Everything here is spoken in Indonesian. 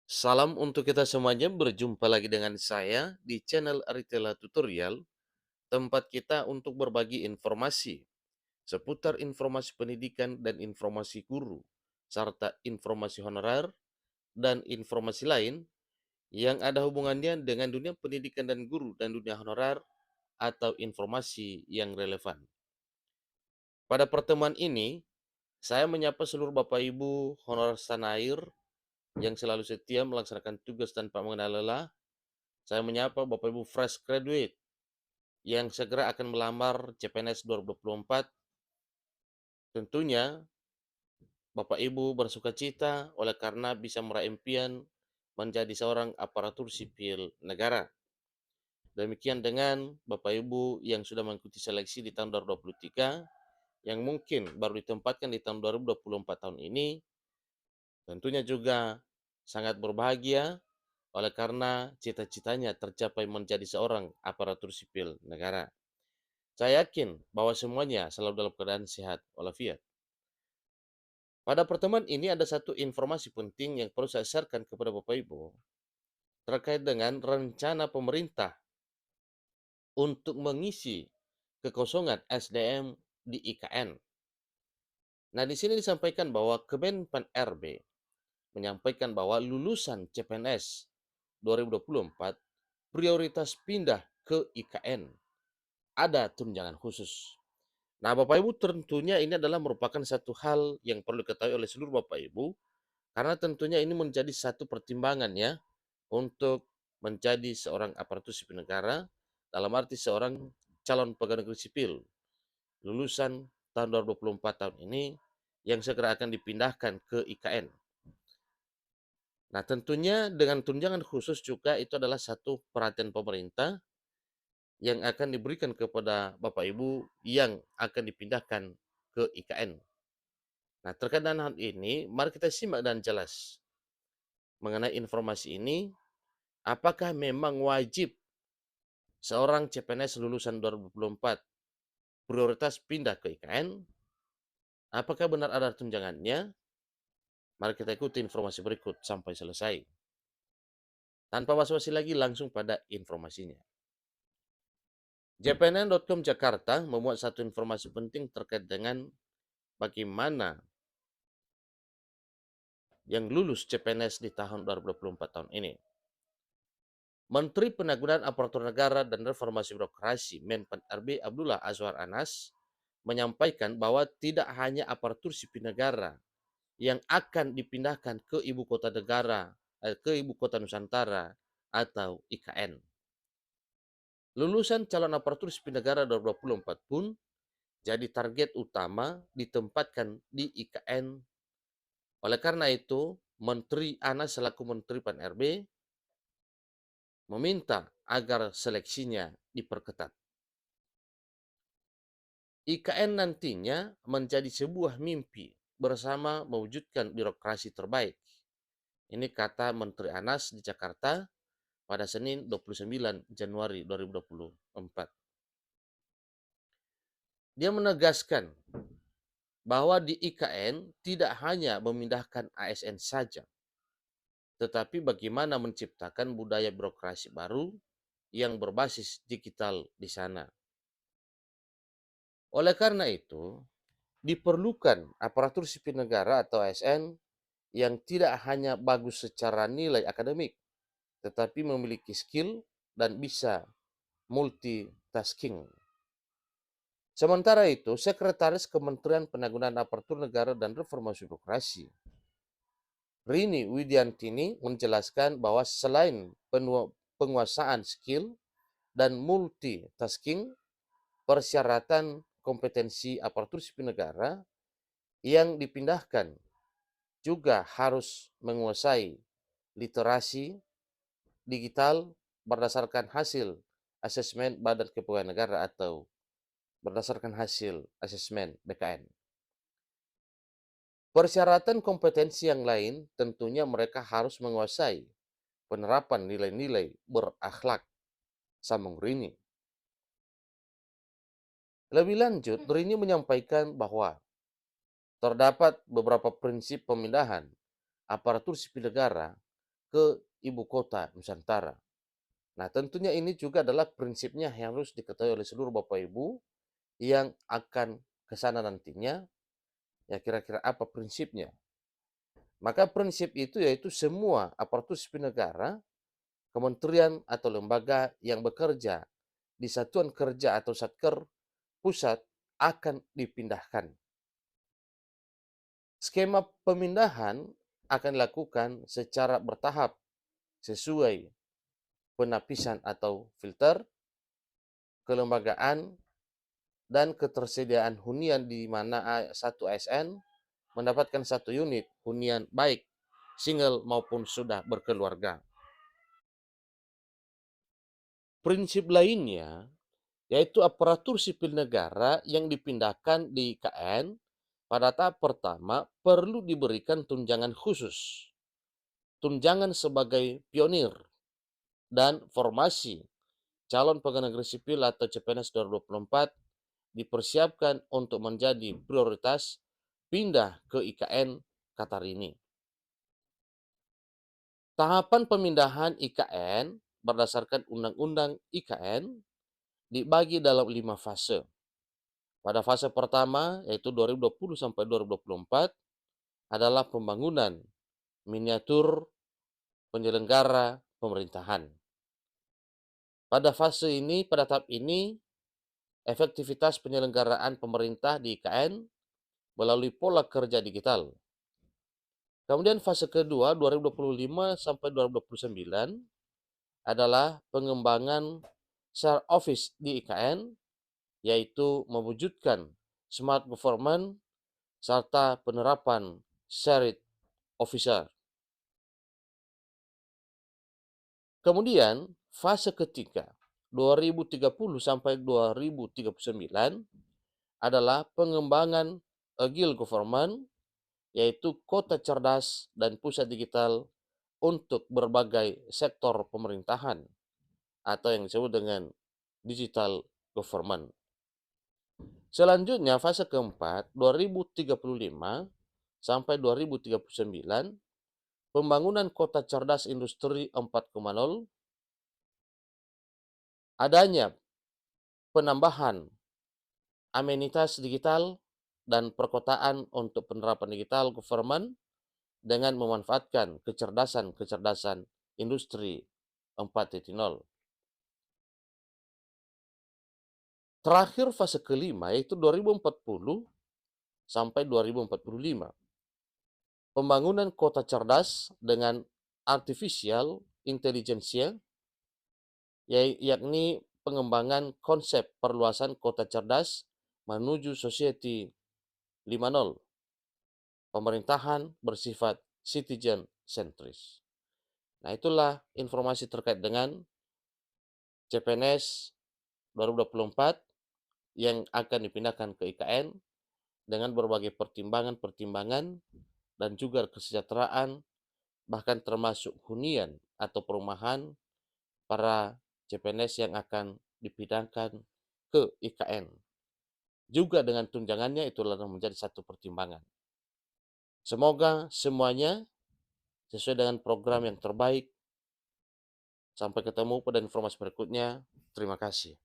Salam untuk kita semuanya, berjumpa lagi dengan saya di channel Aritela Tutorial, tempat kita untuk berbagi informasi seputar informasi pendidikan dan informasi guru, serta informasi honorer dan informasi lain yang ada hubungannya dengan dunia pendidikan dan guru dan dunia honorer atau informasi yang relevan. Pada pertemuan ini, saya menyapa seluruh Bapak Ibu honorer tanah air yang selalu setia melaksanakan tugas tanpa mengenal lelah. Saya menyapa Bapak Ibu fresh graduate yang segera akan melamar CPNS 2024. Tentunya Bapak Ibu bersukacita oleh karena bisa meraih impian menjadi seorang aparatur sipil negara. Demikian dengan Bapak Ibu yang sudah mengikuti seleksi di tahun 2023, yang mungkin baru ditempatkan di tahun 2024 tahun ini, tentunya juga sangat berbahagia oleh karena cita-citanya tercapai menjadi seorang aparatur sipil negara. Saya yakin bahwa semuanya selalu dalam keadaan sehat walafiat. Pada pertemuan ini ada satu informasi penting yang perlu saya sharekan kepada Bapak Ibu terkait dengan rencana pemerintah untuk mengisi kekosongan SDM di IKN. Nah, di sini disampaikan bahwa Kemenpan RB menyampaikan bahwa lulusan CPNS 2024 prioritas pindah ke IKN. Ada tunjangan khusus. Nah, Bapak Ibu, tentunya ini adalah merupakan satu hal yang perlu diketahui oleh seluruh Bapak Ibu, karena tentunya ini menjadi satu pertimbangan ya untuk menjadi seorang aparatur sipil negara, dalam arti seorang calon pegawai negeri sipil lulusan tahun 2024 tahun ini yang segera akan dipindahkan ke IKN. Nah, tentunya dengan tunjangan khusus juga itu adalah satu perhatian pemerintah yang akan diberikan kepada Bapak Ibu yang akan dipindahkan ke IKN. Nah, terkait dengan hal ini, mari kita simak dan jelas mengenai informasi ini. Apakah memang wajib seorang CPNS lulusan 2024 prioritas pindah ke IKN? Apakah benar ada tunjangannya? Mari kita ikuti informasi berikut sampai selesai. Tanpa basa-basi lagi, langsung pada informasinya. jpnn.com Jakarta memuat satu informasi penting terkait dengan bagaimana yang lulus CPNS di tahun 2024 tahun ini. Menteri Penanggulangan Aparatur Negara dan Reformasi Birokrasi Menpan RB Abdullah Azwar Anas menyampaikan bahwa tidak hanya aparatur sipil negara yang akan dipindahkan ke ibu kota negara, ke ibu kota Nusantara atau IKN. Lulusan calon aparatur sipil negara 2024 pun jadi target utama ditempatkan di IKN. Oleh karena itu, Menteri Anas selaku Menteri Pan RB meminta agar seleksinya diperketat. IKN nantinya menjadi sebuah mimpi bersama mewujudkan birokrasi terbaik. Ini kata Menteri Anas di Jakarta pada Senin 29 Januari 2024. Dia menegaskan bahwa di IKN tidak hanya memindahkan ASN saja, tetapi bagaimana menciptakan budaya birokrasi baru yang berbasis digital di sana. Oleh karena itu, diperlukan aparatur sipil negara atau ASN yang tidak hanya bagus secara nilai akademik, tetapi memiliki skill dan bisa multitasking. Sementara itu, Sekretaris Kementerian Penanggulangan Aparatur Negara dan Reformasi Birokrasi, Rini Widiantini, menjelaskan bahwa selain penguasaan skill dan multitasking, persyaratan kompetensi aparatur sipil negara yang dipindahkan juga harus menguasai literasi digital berdasarkan hasil asesmen Badan Kepegawaian Negara atau berdasarkan hasil asesmen BKN. Persyaratan kompetensi yang lain tentunya mereka harus menguasai penerapan nilai-nilai berakhlak, sambung Rini. Lebih lanjut, Rini menyampaikan bahwa terdapat beberapa prinsip pemindahan aparatur sipil negara ke ibu kota Nusantara. Nah, tentunya ini juga adalah prinsipnya yang harus diketahui oleh seluruh Bapak Ibu yang akan ke sana nantinya, ya kira-kira apa prinsipnya. Maka prinsip itu yaitu semua aparatur sipil negara, kementerian atau lembaga yang bekerja di satuan kerja atau satker pusat akan dipindahkan. Skema pemindahan akan dilakukan secara bertahap sesuai penapisan atau filter, kelembagaan, dan ketersediaan hunian di mana satu ASN mendapatkan satu unit hunian baik single maupun sudah berkeluarga. Prinsip lainnya yaitu aparatur sipil negara yang dipindahkan di IKN pada tahap pertama perlu diberikan tunjangan khusus, tunjangan sebagai pionir, dan formasi calon pegawai negeri sipil atau CPNS 2024 dipersiapkan untuk menjadi prioritas pindah ke IKN Qatar ini. Tahapan pemindahan IKN berdasarkan Undang-Undang IKN dibagi dalam 5 fase. Pada fase pertama, yaitu 2020 sampai 2024, adalah pembangunan miniatur penyelenggara pemerintahan. Pada tahap ini, efektivitas penyelenggaraan pemerintah di IKN melalui pola kerja digital. Kemudian fase kedua 2025 sampai 2029 adalah pengembangan share office di IKN, yaitu mewujudkan smart government serta penerapan shared officer. Kemudian fase ketiga 2030 sampai 2039 adalah pengembangan agile government, yaitu kota cerdas dan pusat digital untuk berbagai sektor pemerintahan atau yang disebut dengan digital government. Selanjutnya fase keempat 2035 sampai 2039 pembangunan kota cerdas industri 4.0, adanya penambahan amenitas digital dan perkotaan untuk penerapan digital government dengan memanfaatkan kecerdasan-kecerdasan industri 4.0. Terakhir fase kelima yaitu 2040 sampai 2045. Pembangunan kota cerdas dengan artificial intelligence, yakni pengembangan konsep perluasan kota cerdas menuju society 5.0. Pemerintahan bersifat citizen centris. Nah, itulah informasi terkait dengan CPNS 2024 yang akan dipindahkan ke IKN dengan berbagai pertimbangan-pertimbangan dan juga kesejahteraan, bahkan termasuk hunian atau perumahan para CPNS yang akan dipindahkan ke IKN. Juga dengan tunjangannya itulah menjadi satu pertimbangan. Semoga semuanya sesuai dengan program yang terbaik. Sampai ketemu pada informasi berikutnya. Terima kasih.